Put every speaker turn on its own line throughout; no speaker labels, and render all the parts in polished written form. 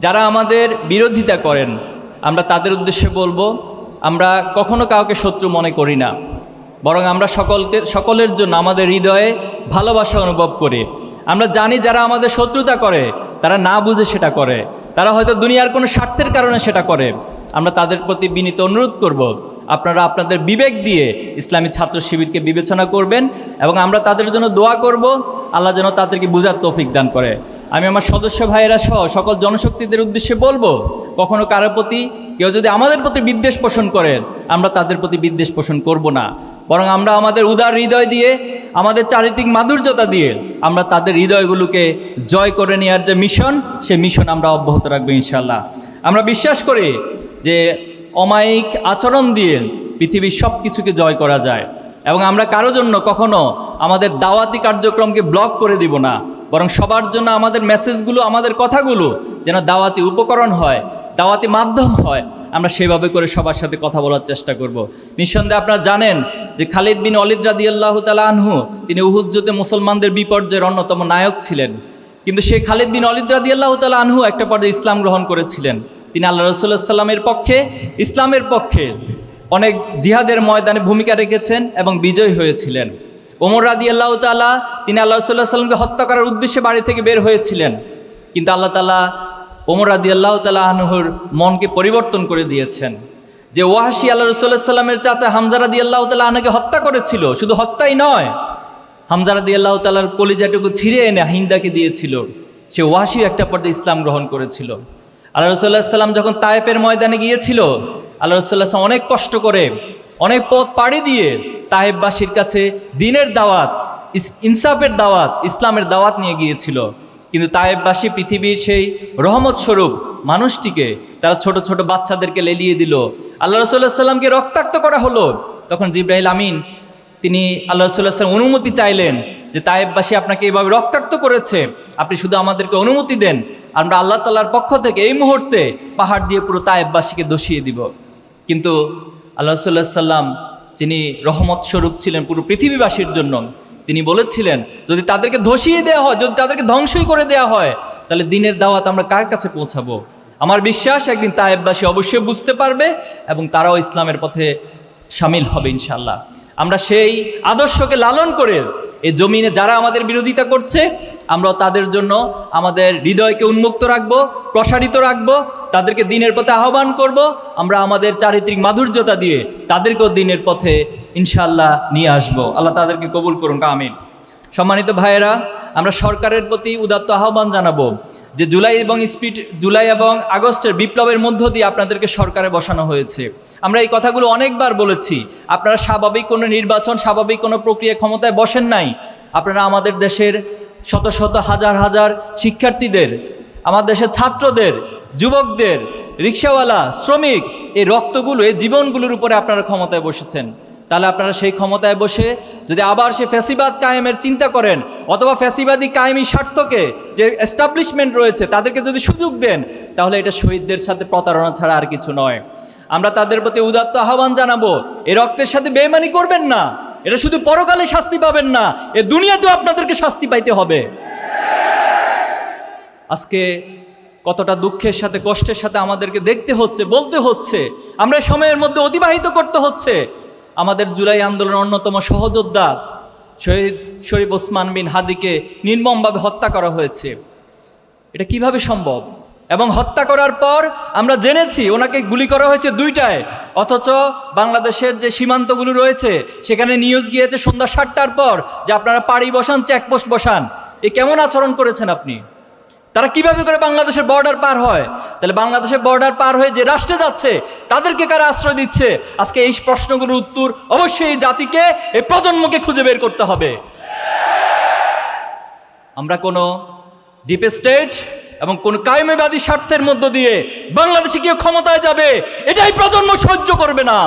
যারা আমাদের বিরোধিতা করেন আমরা তাদের উদ্দেশ্যে বলবো, আমরা কখনো কাউকে শত্রু মনে করি না, বরং আমরা সকলের জন্য আমাদের হৃদয়ে ভালোবাসা অনুভব করি। আমরা জানি যারা আমাদের শত্রুতা করে তারা না বুঝে সেটা করে, তারা হয়তো দুনিয়ার কোনো স্বার্থের কারণে সেটা করে। আমরা তাদের প্রতি বিনীত অনুরোধ করব, আপনারা আপনাদের বিবেক দিয়ে ইসলামী ছাত্র শিবিরকে বিবেচনা করবেন এবং আমরা তাদের জন্য দোয়া করব, আল্লাহ যেন তাদেরকে বুঝার তৌফিক দান করে। আমি আমার সদস্য ভাইয়েরা সহ সকল জনশক্তিদের উদ্দেশ্যে বলবো, কখনো কারোর প্রতি কেউ যদি আমাদের প্রতি বিদ্বেষ পোষণ করে আমরা তাদের প্রতি বিদ্বেষ পোষণ করব না, বরং আমরা আমাদের উদার হৃদয় দিয়ে, আমাদের চারিত্রিক মাধুর্যতা দিয়ে আমরা তাদের হৃদয়গুলোকে জয় করে নেওয়ার যে মিশন, সে মিশন আমরা অব্যাহত রাখবো ইনশাআল্লাহ। আমরা বিশ্বাস করি যে অমায়িক আচরণ দিয়ে পৃথিবীর সব কিছুকে জয় করা যায় এবং আমরা কারো জন্য কখনো আমাদের দাওয়াতি কার্যক্রমকে ব্লক করে দিব না, বরং সবার জন্য আমাদের মেসেজগুলো, আমাদের কথাগুলো যেন দাওয়াতি উপকরণ হয়, দাওয়াতি মাধ্যম হয়, আমরা সেভাবে করে সবার সাথে কথা বলার চেষ্টা করব। নিঃসন্দেহে আপনারা জানেন যে খালিদ বিন ওয়ালিদ রাদিয়াল্লাহু তাআলা আনহু তিনি উহুদ যুদ্ধে মুসলমানদের বিপর্যয়ের অন্যতম নায়ক ছিলেন, কিন্তু সেই খালিদ বিন ওয়ালিদ রাদিয়াল্লাহু তাআলা আনহু একটা পর্যায়ে ইসলাম গ্রহণ করেছিলেন। তিনি আল্লাহ রাসূলুল্লাহ সাল্লামের পক্ষে, ইসলামের পক্ষে অনেক জিহাদের ময়দানে ভূমিকা রেখেছেন এবং বিজয়ী হয়েছিলেন। ওমর রাদিয়াল্লাহু তাআলা তিনি আল্লাহ রাসূলুল্লাহ সাল্লামকে হত্যা করার উদ্দেশ্যে বাড়ি থেকে বের হয়েছিলেন, কিন্তু আল্লাহ তাআলা ওমর রাদিয়াল্লাহু তাআলা আনহুর মনকে পরিবর্তন করে দিয়েছেন। যে ওয়াহশী আল্লাহ রাসূলুল্লাহ সাল্লামের চাচা হামজা রাদিয়াল্লাহু তাআলা আনহুকে হত্যা করেছিল, শুধু হত্যাই নয়, হামজা রাদিয়াল্লাহু তাআলার কলিজাটুকু ছিঁড়ে এনে হিন্দাকে দিয়েছিল, সে ওয়াহশী একটা পর্যায়ে ইসলাম গ্রহণ করেছিল। আল্লাহ রাসূলুল্লাহ সাল্লাম যখন তায়েফের ময়দানে গিয়েছিল, আল্লাহ রাসূলুল্লাহ সাল্লাম অনেক কষ্ট করে, অনেক পথ পাড়ি দিয়ে তায়েফবাসীর কাছে দ্বীনের দাওয়াত, ইনসাফের দাওয়াত, ইসলামের দাওয়াত নিয়ে গিয়েছিল। কিন্তু তায়েফবাসী পৃথিবীর সেই রহমত স্বরূপ মানুষটিকে তারা ছোট ছোট বাচ্চাদেরকে লেলিয়ে দিল। আল্লাহ রাসূলুল্লাহ সাল্লামকে রক্তাক্ত করা হলো। তখন জিবরাইল আমিন তিনি আল্লাহ রাসূলুল্লাহ সাল্লাম অনুমতি চাইলেন যে তায়েফবাসী আপনাকে এইভাবে রক্তাক্ত করেছে, আপনি শুধু আমাদেরকে অনুমতি দেন, আমরা আল্লাহ তাআলার পক্ষ থেকে এই মুহূর্তে পাহাড় দিয়ে পুরো তায়েফবাসীকে দোষিয়ে দিব। কিন্তু আল্লাহ রাসূলুল্লাহ সাল্লাম যিনি রহমত স্বরূপ ছিলেন পুরো পৃথিবীবাসীর জন্য, তিনি বলেছিলেন যদি তাদেরকে ধসিয়ে দেওয়া হয়, যদি তাদেরকে ধ্বংসই করে দেওয়া হয়, তাহলে দ্বীনের দাওয়াত আমরা কার কাছে পৌঁছাবো? আমার বিশ্বাস একদিন তায়েফবাসী অবশ্যই বুঝতে পারবে এবং তারাও ইসলামের পথে শামিল হবে ইনশাআল্লাহ। আমরা সেই আদর্শকে লালন করে এই জমিনে যারা আমাদের বিরোধিতা করছে আমরা তাদের জন্য আমাদের হৃদয়কে উন্মুক্ত রাখবো, প্রসারিত রাখবো, তাদেরকে দ্বীনের পথে আহ্বান করব। আমরা আমাদের চারিত্রিক মাধুর্যতা দিয়ে তাদেরকেও দ্বীনের পথে ইনশাআল্লাহ নিয়ে আসবো। আল্লাহ তাদেরকে কবুল করুন, আমিন। সম্মানিত ভাইয়েরা, আমরা সরকারের প্রতি উদাত্ত আহ্বান জানাবো যে জুলাই এবং আগস্টের বিপ্লবের মধ্য দিয়ে আপনাদেরকে সরকারে বসানো হয়েছে। আমরা এই কথাগুলো অনেকবার বলেছি। আপনারা স্বাভাবিক কোনো নির্বাচন, স্বাভাবিক কোনো প্রক্রিয়া ক্ষমতায় বসেন নাই। আপনারা আমাদের দেশের শত শত হাজার হাজার শিক্ষার্থীদের, আমাদের দেশের ছাত্রদের, যুবকদের, রিক্সাওয়ালা, শ্রমিক, এই রক্তগুলো, এই জীবনগুলোর উপরে আপনারা ক্ষমতায় বসেছেন। তাহলে আপনারা সেই ক্ষমতায় বসে যদি আবার সে ফ্যাসিবাদ কায়েমের চিন্তা করেন, অথবা ফ্যাসিবাদী কায়েমি স্বার্থকে যে এস্টাবলিশমেন্ট রয়েছে তাদেরকে যদি সুযোগ দেন, তাহলে এটা শহীদদের সাথে প্রতারণা ছাড়া আর কিছু নয়। আমরা তাদের প্রতি উদাত্ত আহ্বান জানাবো, এই রক্তের সাথে বেইমানি করবেন না। এটা শুধু পরকালে শাস্তি পাবেন না, এ দুনিয়াতেও আপনাদেরকে শাস্তি পাইতে হবে। আজকে কতটা দুঃখের সাথে, কষ্টের সাথে আমাদেরকে দেখতে হচ্ছে, বলতে হচ্ছে, আমরা সময়ের মধ্যে অতিবাহিত করতে হচ্ছে। আমাদের জুলাই আন্দোলনের অন্যতম সহযোদ্ধা শহীদ শরীফ ওসমান বিন হাদিকে নির্মমভাবে হত্যা করা হয়েছে। এটা কিভাবে সম্ভব? এবং হত্যা করার পর আমরা জেনেছি ওনাকে গুলি করা হয়েছে 2টায়, অথচ বাংলাদেশের যে সীমান্তগুলো রয়েছে সেখানে নিউজ গিয়েছে সন্ধ্যা 7টার পর যে আপনারা পাড়ি বসান, চেকপোস্ট বসান। এ কেমন আচরণ করেছেন আপনি? তারা কিভাবে করে বাংলাদেশের বর্ডার পার হয়? তাহলে বাংলাদেশের বর্ডার পার হয়ে যে রাষ্ট্রে যাচ্ছে তাদেরকে কারা আশ্রয় দিচ্ছে? আজকে এই প্রশ্নগুলোর উত্তর অবশ্যই এই জাতিকে, এই প্রজন্মকে খুঁজে বের করতে হবে। আমরা কোনো ডিপ স্টেট এবং কোন কায়েমিবাদী স্বার্থের মধ্য দিয়ে বাংলাদেশে কেউ ক্ষমতায় যাবে এটাই প্রজন্ম সহ্য করবে না।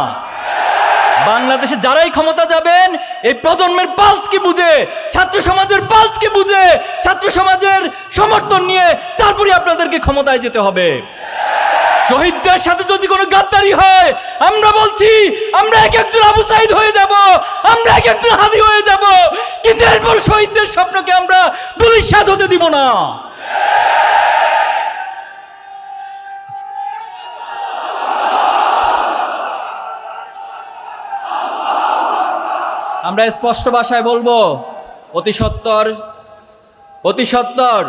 বাংলাদেশে যারাই ক্ষমতা যাবেন এই প্রজন্মের পালসকে বুঝে, ছাত্র সমাজের পালসকে বুঝে, ছাত্র সমাজের সমর্থন নিয়ে তারপরে আপনাদেরকে ক্ষমতায় যেতে হবে। শহীদদের সাথে যদি কোনো গাদ্দারি হয়, আমরা বলছি আমরা এক একজন আবু সাইদ হয়ে যাব, আমরা এক একজন হাদি হয়ে যাব, কিন্তু এরপর শহীদদের স্বপ্নকে আমরা ধূলিসাৎ হতে দিব না। আমরা স্পষ্ট ভাষায় বলবো, অতি সত্বর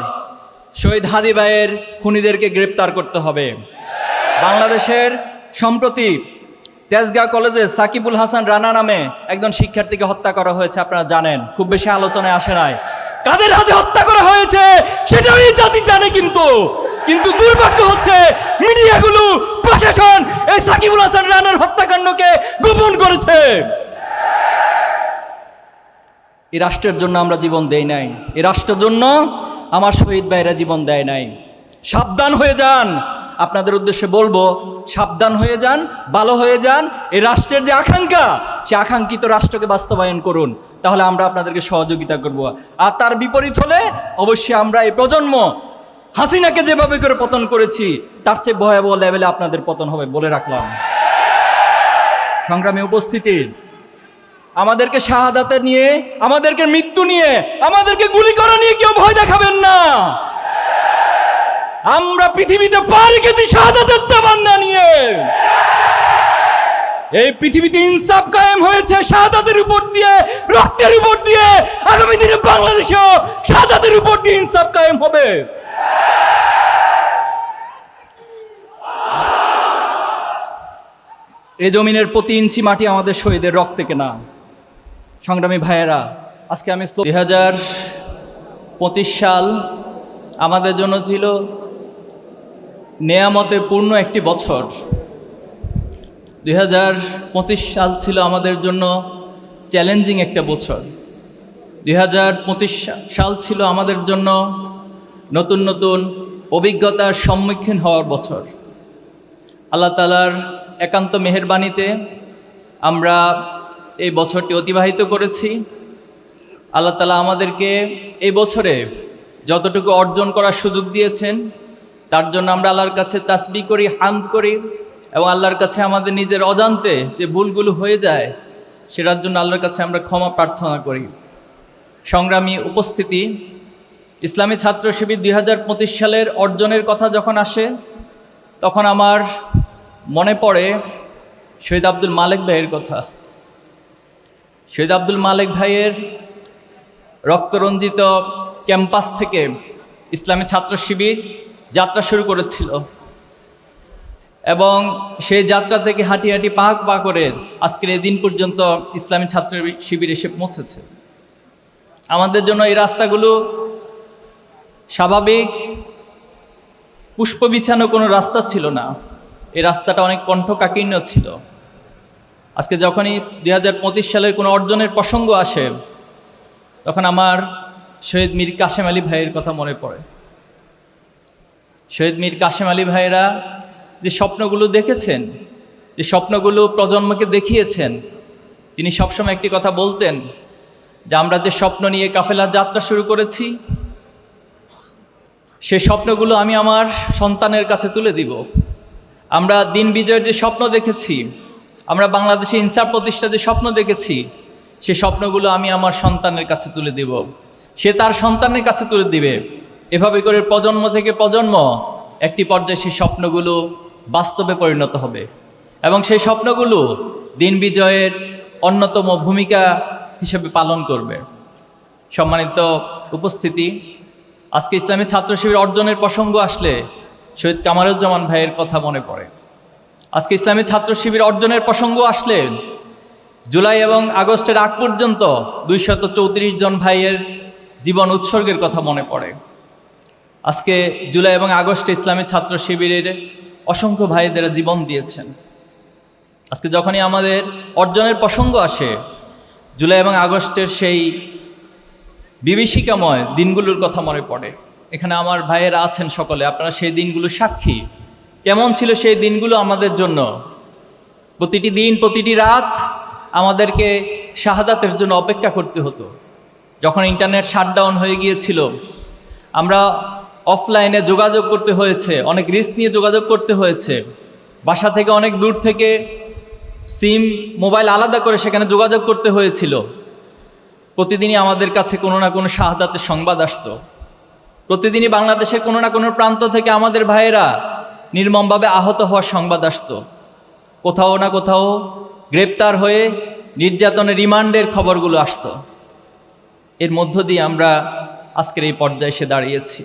শহীদ হাদি ভাইয়ের খুনিদেরকে গ্রেপ্তার করতে হবে। বাংলাদেশের সম্প্রতি তেজগাঁও কলেজে সাকিবুল হাসান রানা নামে একজন শিক্ষার্থীকে হত্যা করা হয়েছে, আপনারা জানেন, খুব বেশি আলোচনায় আসে নাই। কাদের হাতে হত্যা করা হয়েছে সেটাও এই জাতি জানে, কিন্তু দুর্ভাগ্য হচ্ছে মিডিয়াগুলো, প্রশাসন এই সাকিবুল হাসান রানার হত্যাকাণ্ডকে গোপন করেছে। এই রাষ্ট্রের জন্য আমরা জীবন দেই নাই, এই রাষ্ট্রের জন্য আমার শহীদ ভাইরা জীবন দেয় নাই। সাবধান হয়ে যান, আপনাদের উদ্দেশ্যে বলবো, সাবধান হয়ে যান, ভালো হয়ে যান। এই রাষ্ট্রের যে আকাঙ্ক্ষা, সে আকাঙ্ক্ষিত রাষ্ট্রকে বাস্তবায়ন করুন, তাহলে আমরা আপনাদেরকে সহযোগিতা করব। আর তার বিপরীত হলে অবশ্যই আমরা এই প্রজন্ম হাসিনাকে যেভাবে করে পতন করেছি তার চেয়ে ভয়াবহ লেভেলে আপনাদের পতন হবে বলে রাখলাম। সংগ্রামী উপস্থিতি, আমাদেরকে শাহাদাতে নিয়ে, আমাদেরকে মৃত্যু নিয়ে, আমাদেরকে গুলি করা নিয়ে কেউ ভয় দেখাবেন না। আমরা পৃথিবীতে পা রেখেছি শাহাদাতের তামান্না নিয়ে। এই পৃথিবীতে ইনসাফ কায়েম হয়েছে শাহাদাতের উপর দিয়ে, রক্তের উপর দিয়ে। আগামী দিনে বাংলাদেশেও শাহাদাতের উপর দিয়ে ইনসাফ কায়েম হবে। এই জমিনের প্রতি ইঞ্চি মাটি আমাদের শহীদের রক্তে কেনা। সংগ্রামী ভাইয়েরা, আজকে আমি 2025 সাল আমাদের জন্য ছিল নেয়ামতে পূর্ণ একটি বছর। 2025 সাল ছিল আমাদের জন্য চ্যালেঞ্জিং একটা বছর। 2025 সাল ছিল আমাদের জন্য নতুন নতুন অভিজ্ঞতার সম্মুখীন হওয়ার বছর। আল্লাহ তাআলার একান্ত মেহেরবানিতে আমরা এই বছরটি অতিবাহিত করেছি। আল্লাহ তাআলা আমাদেরকে এই বছরে যতটুকু অর্জন করার সুযোগ দিয়েছেন তার জন্য আমরা আল্লাহর কাছে তাসবিহ করি, হামদ করি, এবং আল্লাহর কাছে আমাদের নিজের অজান্তে যে ভুলগুলো হয়ে যায় সেটার জন্য আল্লাহর কাছে আমরা ক্ষমা প্রার্থনা করি। সংগ্রামী উপস্থিতি, ইসলামী ছাত্র শিবির 2025 সালের অর্জনের কথা যখন আসে তখন আমার মনে পড়ে শহীদ আব্দুল মালেক ভাইয়ের কথা। শহীদ আব্দুল মালেক ভাইয়ের রক্তরঞ্জিত ক্যাম্পাস থেকে ইসলামী ছাত্র শিবির যাত্রা শুরু করেছিল, এবং সেই যাত্রা থেকে হাঁটি হাঁটি পা করে আজকের এই দিন পর্যন্ত ইসলামী ছাত্র শিবির এসে পৌঁছেছে। আমাদের জন্য এই রাস্তাগুলো স্বাভাবিক পুষ্প বিছানো কোনো রাস্তা ছিল না, এই রাস্তাটা অনেক কণ্ঠকাকীর্ণ ছিল। আজকে যখনই 2025 সালের কোনো অর্জনের প্রসঙ্গ আসে তখন আমার শহীদ মীর কাশেম আলী ভাইয়ের কথা মনে পড়ে। শহীদ মীর কাশেম আলী ভাইয়েরা যে স্বপ্নগুলো দেখেছেন, যে স্বপ্নগুলো প্রজন্মকে দেখিয়েছেন, তিনি সবসময় একটি কথা বলতেন যে আমরা যে স্বপ্ন নিয়ে কাফেলার যাত্রা শুরু করেছি সেই স্বপ্নগুলো আমি আমার সন্তানের কাছে তুলে দিব। আমরা দিন বিজয়ের যে স্বপ্ন দেখেছি, আমরা বাংলাদেশে ইনসাফ প্রতিষ্ঠার যে স্বপ্ন দেখেছি, সেই স্বপ্নগুলো আমি আমার সন্তানের কাছে তুলে দিব, সে তার সন্তানের কাছে তুলে দিবে। এভাবে করে প্রজন্ম থেকে প্রজন্ম একটি পর্যায়ে সেই স্বপ্নগুলো বাস্তবে পরিণত হবে, এবং সেই স্বপ্নগুলো দিন বিজয়ের অন্যতম ভূমিকা হিসেবে পালন করবে। সম্মানিত উপস্থিতি, আজকে ইসলামী ছাত্র শিবির অর্জনের প্রসঙ্গ আসলে শহীদ কামারুজ্জামান ভাইয়ের কথা মনে পড়ে। আজকে ইসলামী ছাত্র শিবির অর্জনের প্রসঙ্গ আসলে জুলাই এবং আগস্টের আগ পর্যন্ত 234 জন ভাইয়ের জীবন উৎসর্গের কথা মনে পড়ে। আজকে জুলাই এবং আগস্টে ইসলামী ছাত্র শিবিরের অসংখ্য ভাইদেরা জীবন দিয়েছেন। আজকে যখনই আমাদের অর্জনের প্রসঙ্গ আসে জুলাই এবং আগস্টের সেই বিভীষিকাময় দিনগুলোর কথা মনে পড়ে। এখানে আমার ভাইয়েরা আছেন সকলে, আপনারা সেই দিনগুলো সাক্ষী। কেমন ছিল সেই দিনগুলো আমাদের জন্য? প্রতিটি দিন, প্রতিটি রাত আমাদেরকে শাহাদাতের জন্য অপেক্ষা করতে হতো। যখন ইন্টারনেট শাটডাউন হয়ে গিয়েছিল, আমরা অফলাইনে যোগাযোগ করতে হয়েছে, অনেক রিস্ক নিয়ে যোগাযোগ করতে হয়েছে। বাসা থেকে অনেক দূর থেকে সিম, মোবাইল আলাদা করে সেখানে যোগাযোগ করতে হয়েছিল। প্রতিদিনই আমাদের কাছে কোনো না কোনো শাহাদাতের সংবাদ আসতো। প্রতিদিনই বাংলাদেশের কোনো না কোনো প্রান্ত থেকে আমাদের ভাইয়েরা নির্মমভাবে আহত হওয়ার সংবাদ আসতো। কোথাও না কোথাও গ্রেপ্তার হয়ে নির্যাতনের রিমান্ডের খবরগুলো আসতো। এর মধ্য দিয়ে আমরা আজকের এই পর্যায়ে এসে দাঁড়িয়েছি।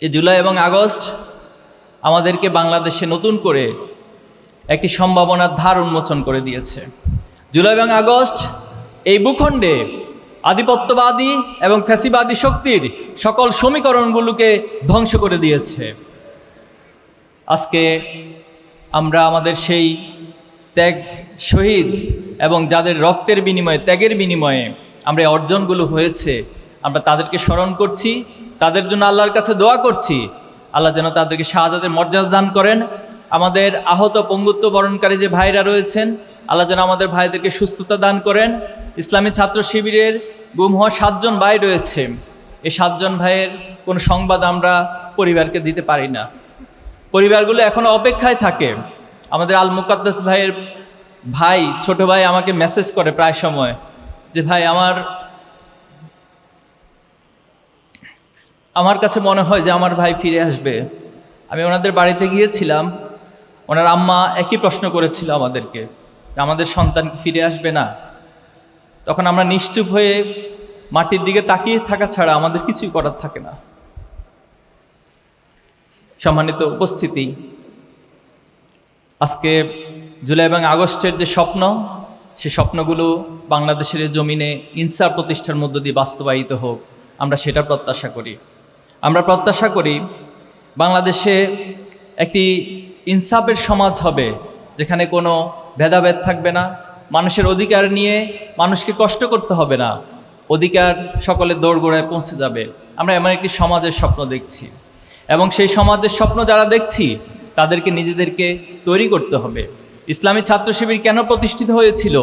এই জুলাই এবং আগস্ট আমাদেরকে বাংলাদেশে নতুন করে একটি সম্ভাবনার ধার উন্মোচন করে দিয়েছে। জুলাই এবং আগস্ট এই ভূখণ্ডে আধিপত্যবাদী এবং ফ্যাসিবাদী শক্তির সকল সমীকরণগুলোকে ধ্বংস করে দিয়েছে। আজকে আমরা আমাদের সেই ত্যাগ, শহীদ এবং যাদের রক্তের বিনিময়ে, ত্যাগের বিনিময়ে আমরা এই অর্জনগুলো হয়েছে, আমরা তাদেরকে স্মরণ করছি, তাদের জন্য আল্লাহর কাছে দোয়া করছি। আল্লাহ যেন তাদেরকে শাহাদাতের মর্যাদা দান করেন। আমাদের আহত পঙ্গুত্ব বরণকারী যে ভাইরা রয়েছেন, আল্লাহ যেন আমাদের ভাইদেরকে সুস্থতা দান করেন। ইসলামী ছাত্র শিবিরের গুম হওয়া 7 জন ভাই রয়েছে। এই 7 জন ভাইয়ের কোনো সংবাদ আমরা পরিবারকে দিতে পারি না। পরিবারগুলো এখনও অপেক্ষায় থাকে। আমাদের আল মুকাদ্দাস ভাইয়ের ভাই, ছোট ভাই আমাকে মেসেজ করে প্রায় সময় যে ভাই আমার কাছে মনে হয় যে আমার ভাই ফিরে আসবে। আমি ওনাদের বাড়িতে গিয়েছিলাম, ওনার আম্মা একই প্রশ্ন করেছিল আমাদেরকে, আমাদের সন্তান ফিরে আসবে না? তখন আমরা নিশ্চুপ হয়ে মাটির দিকে তাকিয়ে থাকা ছাড়া আমাদের কিছুই করার থাকে না। সম্মানিত উপস্থিতি, আজকে জুলাই এবং আগস্টের যে স্বপ্ন, সে স্বপ্নগুলো বাংলাদেশের জমিনে ইনসাফ প্রতিষ্ঠার মধ্য দিয়ে বাস্তবায়িত হোক, আমরা সেটা প্রত্যাশা করি। আমরা প্রত্যাশা করি বাংলাদেশে একটি ইনসাফের সমাজ হবে, যেখানে কোনো ভেদাভেদ থাকবে না। মানুষের অধিকার নিয়ে মানুষকে কষ্ট করতে হবে না, অধিকার সকলের দোরগোড়ায় পৌঁছে যাবে। আমরা এমন একটি সমাজের স্বপ্ন দেখছি, এবং সেই সমাজের স্বপ্ন যারা দেখছি তাদেরকে নিজেদেরকে তৈরি করতে হবে। ইসলামী ছাত্র শিবির কেন প্রতিষ্ঠিত হয়েছিল?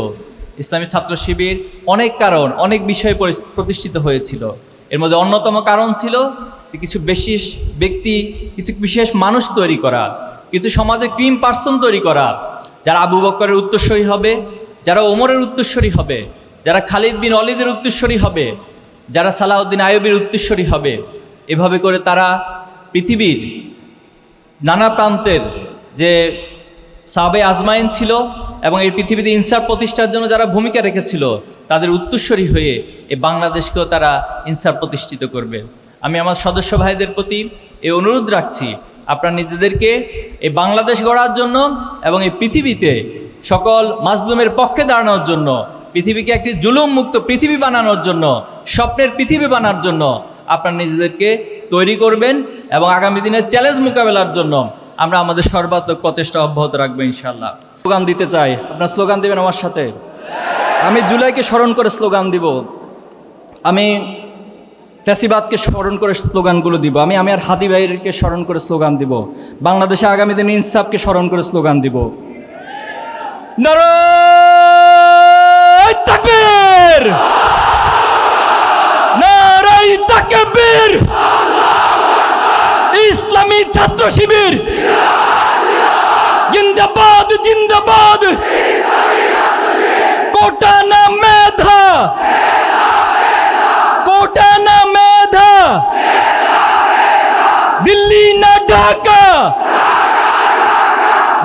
ইসলামী ছাত্র শিবির অনেক কারণ, অনেক বিষয়ে প্রতিষ্ঠিত হয়েছিল। এর মধ্যে অন্যতম কারণ ছিল যে কিছু বিশেষ ব্যক্তি, কিছু বিশেষ মানুষ তৈরি করা, কিছু সমাজে ক্রিম পার্সন তৈরি করা, যারা আবু বকরের উত্তরসূরি হবে, যারা ওমরের উত্তরসূরি হবে, যারা খালিদ বিন ওয়ালিদের উত্তরসূরি হবে, যারা সালাউদ্দিন আইয়ুবীর উত্তরসূরি হবে। এভাবে করে তারা পৃথিবীর নানা প্রান্তের যে সাহাবে আজমাইন ছিল এবং এই পৃথিবীতে ইনসাফ প্রতিষ্ঠার জন্য যারা ভূমিকা রেখেছিল, তাদের উত্তরসূরি হয়ে এই বাংলাদেশকেও তারা ইনসাফ প্রতিষ্ঠিত করবে। আমি আমার সদস্য ভাইদের প্রতি এই অনুরোধ রাখছি, আপনারা নিজেদেরকে এই বাংলাদেশ গড়ার জন্য এবং এই পৃথিবীতে সকল মাজলুমের পক্ষে দাঁড়ানোর জন্য, পৃথিবীকে একটি জুলুম মুক্ত পৃথিবী বানানোর জন্য, স্বপ্নের পৃথিবী বানানোর জন্য আপনারা নিজেদেরকে তৈরি করবেন, এবং আগামী দিনের চ্যালেঞ্জ মোকাবেলার জন্য আমরা আমাদের সর্বাত্মক প্রচেষ্টা অব্যাহত রাখবো ইনশাআল্লাহ। স্লোগান দিতে চাই, আপনারা স্লোগান দেবেন আমার সাথে। আমি জুলাইকে স্মরণ করে স্লোগান দিব, আমি ফ্যাসিবাদকে স্মরণ করে স্লোগানগুলো দিব, আমি আর হাদি ভাইকে স্মরণ করে স্লোগান দিব, বাংলাদেশে আগামী দিন ইনসাফকে স্মরণ করে স্লোগান দিব। নারায়ে তাকবীর, নারায়ে তাকবীর, ইসলামী ছাত্র শিবির জিন্দাবাদ, জিন্দাবাদ। কোটা না মেধা, কোটা না মেধা, দিল্লি না ঢাকা,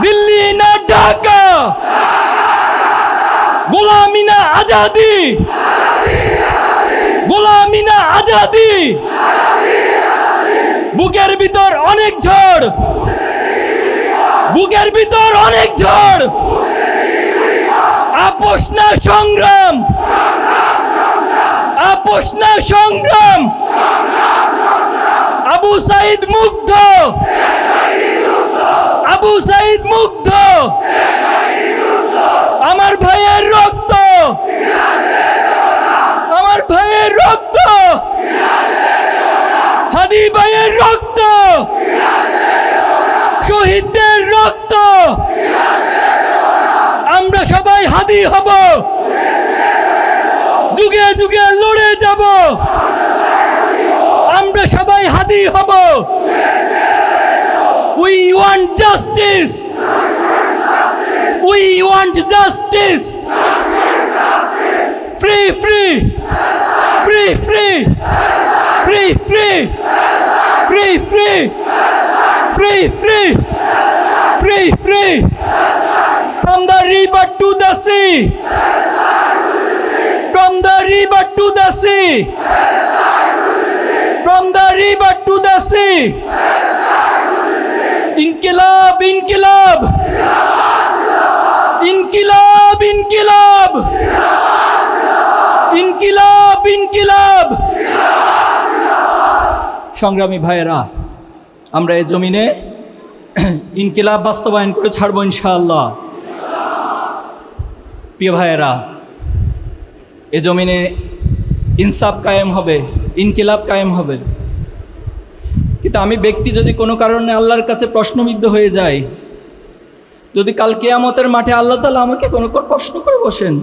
দিল্লি না ঢাকা, গোলামি না আজাদি, গোলামি না আজাদি। বুকের ভিতর অনেক ঝড়, বুকের ভিতর অনেক ঝড়, আপোষ না সংগ্রাম, আপোষ না সংগ্রাম। আবু সাইদ মুগ্ধ, আবু সাইদ মুগ্ধ, আমার ভাইয়ের রক্ত, আমার ভাইয়ের রক্ত, হাদি ভাইয়ের রক্ত, শহীদদের রক্ত। আমরা সবাই হাদি হব, যুগে যুগে লড়ে যাব, আমরা সবাই হাদি হব। We want justice, we want justice, free free, free free, free free, free free, free free, free free, From the river to the sea. From the river to the sea. From the river to the sea. Inqilab, inqilab. Inqilab, inqilab. Inqilab, inqilab. সংগ্রামী ভাইয়েরা, আমরা এই জমিনে ইনকিলাব বাস্তবায়ন করে ছাড়বো ইনশাআল্লাহ। প্রিয় ভাইয়েরা, এ জমিনে ইনসাফ কায়েম হবে, ইনকিলাব কায়েম হবে। কিন্তু আমি ব্যক্তি যদি কোনো কারণে আল্লাহর কাছে প্রশ্নবিদ্ধ হয়ে যাই, যদি কাল কিয়ামতের মাঠে আল্লাহ তাআলা আমাকে কোনো প্রশ্ন করে বসেন,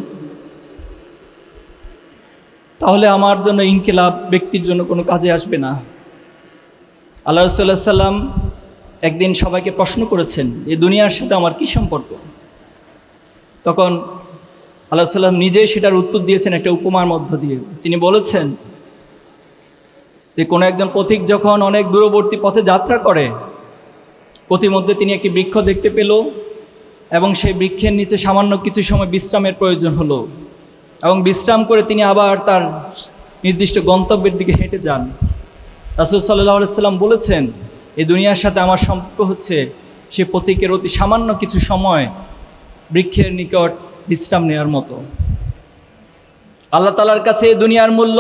তাহলে আমার জন্য ইনকিলাব ব্যক্তির জন্য কোনো কাজে আসবে না। আল্লাহ রাসূল সাল্লাল্লাহু আলাইহি ওয়াসাল্লাম একদিন সবাইকে প্রশ্ন করেছেন এই দুনিয়ার সাথে আমার কী সম্পর্ক। তখন আল্লাহ সাল্লাম নিজেই সেটার উত্তর দিয়েছেন একটা উপমার মধ্য দিয়ে। তিনি বলেছেন যে কোনো একজন পথিক যখন অনেক দূরবর্তী পথে যাত্রা করে, পথিমধ্যে তিনি একটি বৃক্ষ দেখতে পেল এবং সেই বৃক্ষের নিচে সামান্য কিছু সময় বিশ্রামের প্রয়োজন হলো এবং বিশ্রাম করে তিনি আবার তার নির্দিষ্ট গন্তব্যের দিকে হেঁটে যান। রাসূল সাল্লাল্লাহু আলাইহি ওয়াসাল্লাম বলেছেন এই দুনিয়ার সাথে আমার সম্পর্ক হচ্ছে সে পথিকের অতি সামান্য কিছু সময় বৃক্ষের নিকট বিশ্রাম নেওয়ার মতো। আল্লাহ তাআলার কাছে এই দুনিয়ার মূল্য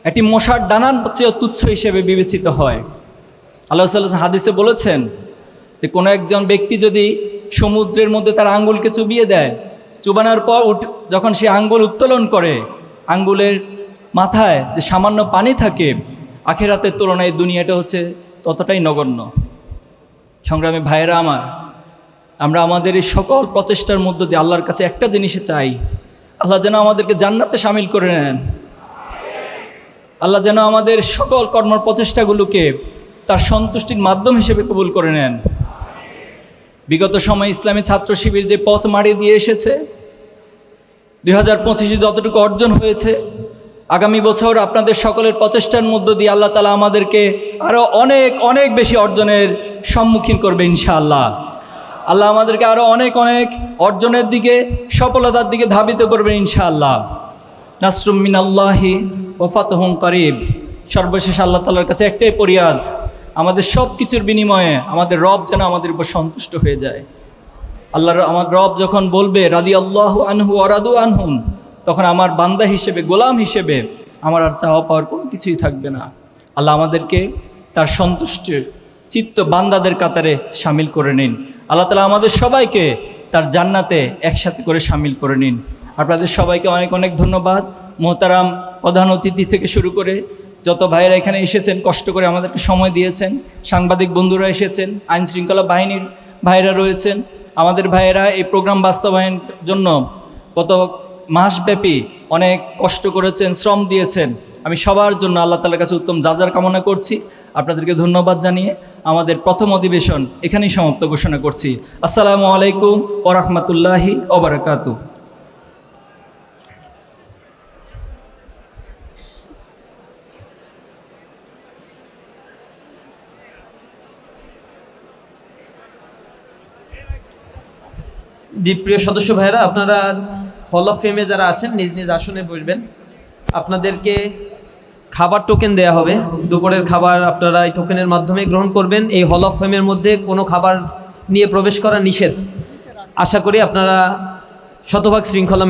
একটি মশার ডানার চেয়ে তুচ্ছ হিসেবে বিবেচিত হয়। আল্লাহ সাল্লাল্লাহু আলাইহি ওয়াসাল্লাম হাদিসে বলেছেন যে কোনো একজন ব্যক্তি যদি সমুদ্রের মধ্যে তার আঙ্গুলকে চুবিয়ে দেয়, চুবানোর পর যখন সে আঙ্গুল উত্তোলন করে, আঙ্গুলের মাথায় যে সামান্য পানি থাকে, আখিরাতের তুলনায় দুনিয়াটা হচ্ছে ততটাই নগণ্য। সংগ্রামী ভাইয়েরা আমার, আমরা আমাদের এই সকল প্রচেষ্টার মধ্য দিয়ে আল্লাহর কাছে একটা জিনিসই চাই, আল্লাহ যেন আমাদেরকে জান্নাতে শামিল করে নেন। আল্লাহ যেন আমাদের সকল কর্ম প্রচেষ্টাগুলোকে তার সন্তুষ্টির মাধ্যম হিসেবে কবুল করে নেন। বিগত সময় ইসলামী ছাত্র শিবির যে পথ মাড়ি দিয়ে এসেছে, 2025 যতটুকু অর্জন হয়েছে, আগামী বছর আপনাদের সকলের প্রচেষ্টার মধ্য দিয়ে আল্লাহ তাআলা আমাদেরকে আরও অনেক অনেক বেশি অর্জনের সম্মুখীন করবে ইনশাআল্লাহ। আল্লাহ আমাদেরকে আরও অনেক অনেক অর্জনের দিকে, সফলতার দিকে ধাবিত করবেন ইনশাআল্লাহ। নাসরুম মিনাল্লাহি ওয়া ফাতহুন করিব। সর্বশেষ আল্লাহ তাআলার কাছে একটাই ফরিয়াদ, আমাদের সব কিছুর বিনিময়ে আমাদের রব যেন আমাদের উপর সন্তুষ্ট হয়ে যায়। আমার রব যখন বলবে রাদিয়াল্লাহু আনহু ওয়া রাদু আনহুম, তখন আমার বান্দা হিসেবে, গোলাম হিসেবে আমার আর চাওয়া পাওয়ার কোনো কিছুই থাকবে না। আল্লাহ আমাদেরকে তার সন্তুষ্টির চিত্ত বান্দাদের কাতারে শামিল করে নিন। আল্লাহ তাআলা আমাদের সবাইকে তার জান্নাতে একসাথে করে শামিল করে নিন। আপনাদের সবাইকে অনেক অনেক ধন্যবাদ। মোহতারাম প্রধান অতিথি থেকে শুরু করে যত ভাইয়েরা এখানে এসেছেন, কষ্ট করে আমাদেরকে সময় দিয়েছেন, সাংবাদিক বন্ধুরা এসেছেন, আইন শৃঙ্খলা বাহিনীর ভাইয়েরা রয়েছেন, আমাদের ভাইয়েরা এই প্রোগ্রাম বাস্তবায়নের জন্য কত মাসব্যাপী অনেক কষ্ট করেছেন, শ্রম দিয়েছেন। আমি সবার জন্য আল্লাহ তাআলার কাছে উত্তম জাযার কামনা করছি। আপনাদেরকে ধন্যবাদ জানিয়ে আমাদের প্রথম অধিবেশন এখানেই সমাপ্ত ঘোষণা করছি। আসসালামু আলাইকুম ওয়া রাহমাতুল্লাহি ওয়া বারাকাতুহু।
জি, প্রিয় সদস্য ভাইরা, আপনারা হল অফ ফেমে যারা আছেন নিজ নিজ আসনে বসবেন। আপনাদেরকে খাবার টোকেন দেয়া হবে, দুপুরের খাবার আপনারা এই টোকেনের মাধ্যমে গ্রহণ করবেন। এই হল অফ ফেমের মধ্যে কোনো খাবার নিয়ে প্রবেশ করা নিষেধ। আশা করি আপনারা শতভাগ শৃঙ্খলা